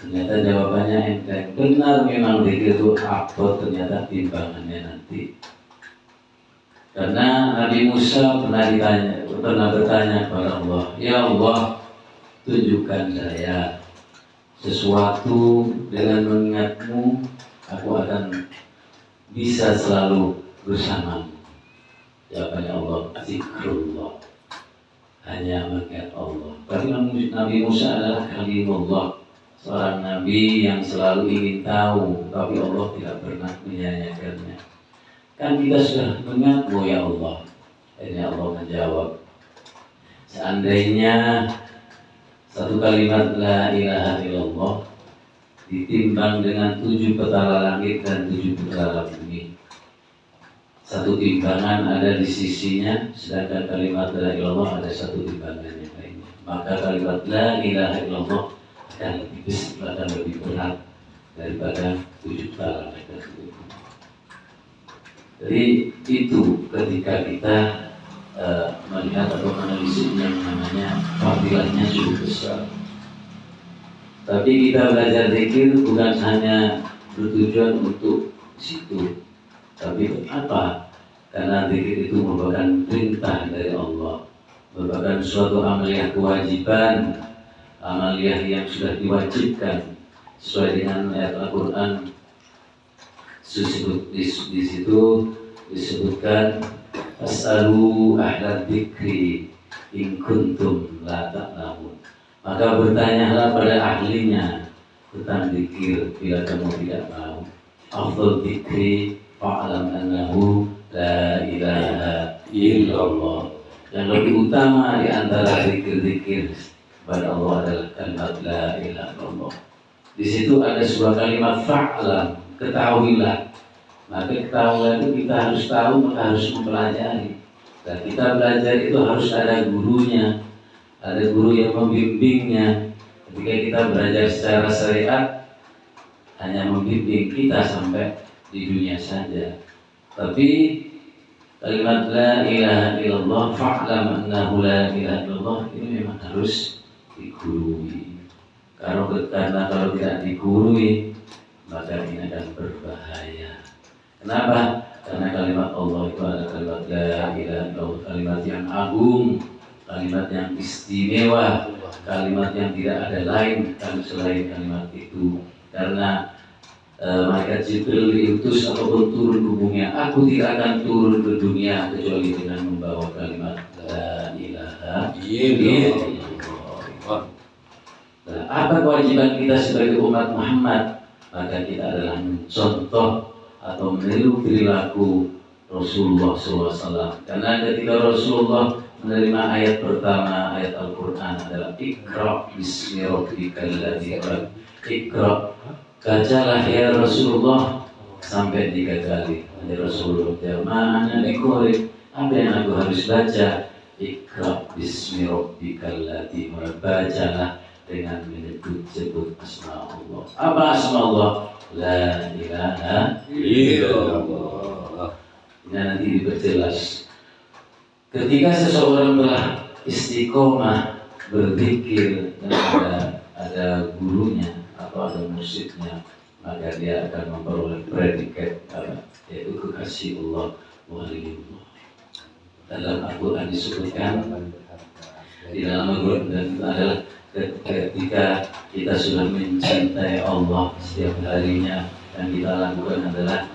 Ternyata jawabannya enteng. Benar memang zikir itu abot, ternyata timbangannya nanti. Karena Nabi Musa pernah bertanya kepada Allah, ya Allah, tunjukkan saya sesuatu dengan mengingatmu, aku akan bisa selalu bersamamu. Jawabannya Allah, zikrullah, hanya mengingat Allah. Tapi Nabi Musa adalah kalimullah, seorang nabi yang selalu ingin tahu, tapi Allah tidak pernah menyanyikannya. Kan kita sudah mengingatmu ya Allah. Akhirnya Allah menjawab, seandainya satu kalimat la ilaha illallah ditimbang dengan 7 petala langit dan 7 petala bumi, satu timbangan ada di sisinya, sedangkan kalimat la ilaha illallah ada satu timbangan yang lainnya, maka kalimat la ilaha illallah akan lebih berat daripada 7 petala langit dan 7 bumi. Jadi itu ketika kita melihat atau menanalisis yang namanya fadilahnya cukup besar. Tapi kita belajar zikir bukan hanya bertujuan untuk situ, tapi apa? Karena zikir itu merupakan perintah dari Allah, merupakan suatu amaliyah kewajiban, amaliyah yang sudah diwajibkan sesuai dengan ayat Al-Quran. Di situ disebutkan as'alu ahla dzikri in kuntum la ta'lamun. Maka bertanyalah pada ahlinya tentang zikir bila kamu tidak tahu. Afdal dzikri fa'lam annahu la ilaha illallah. Yang lebih utama di antara zikir-zikir kepada Allah adalah kalimat la ilaha illallah. Di situ ada sebuah kalimat fa'lam, ketahuilah. Maka ketahuilah itu kita harus tahu, maka harus mempelajari. Dan kita belajar itu harus ada gurunya, ada guru yang membimbingnya. Ketika kita belajar secara syariat, hanya membimbing kita sampai di dunia saja. Tapi kalimat la ilaha illallah, fa'lam annahu la ilaha illallah, ini memang harus digurui. Karena kalau tidak digurui, maka ini akan berbahaya. Kenapa? Karena kalimat Allah itu adalah kalimat la ilaha illallah, kalimat yang agung, kalimat yang istimewa, kalimat yang tidak ada lain selain kalimat itu. Karena malaikat Jibril diutus ataupun turun ke bumi, aku tidak akan turun ke dunia kecuali dengan membawa kalimat la ilaha illallah. Nah, apa kewajiban kita sebagai umat Muhammad? Maka kita adalah mencontoh atau meniru perilaku Rasulullah SAW. Karena ketika Rasulullah menerima ayat pertama, ayat Al-Quran adalah Iqra bismi rabbikal ladzi khalaq. Iqra, bacalah ya Rasulullah sampai 3 kali. Ada Rasulullah mana diqori, apa yang aku harus baca? Iqra bismi rabbikal ladzi khalaq. Bacalah dengan menyebut asma Allah. Apa asma Allah? La ilaha illallah. Ini nanti diperjelas. Ketika seseorang telah istiqomah berzikir dan ada gurunya atau ada musyidnya, maka dia akan memperoleh predikat yaitu kekasih Allah waliyullah. Dalam Al-Quran disebutkan, di dalam Al-Quran adalah ketika kita sudah mencintai Allah setiap harinya, dan kita lakukan adalah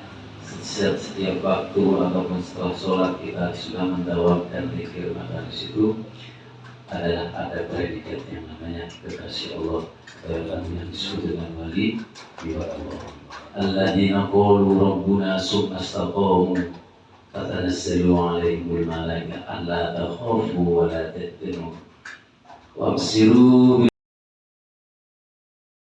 setiap waktu ataupun setelah sholat kita sudah mendawamkan zikir, maka di situ adalah ada predikat yang namanya kekasih Allah, yang disebut dengan wali Allah. Alladzina qalu rabbuna summa istaqamu tatanazzalu alaihimul malaikatu alla takhafu wa la tahzanu wabsiru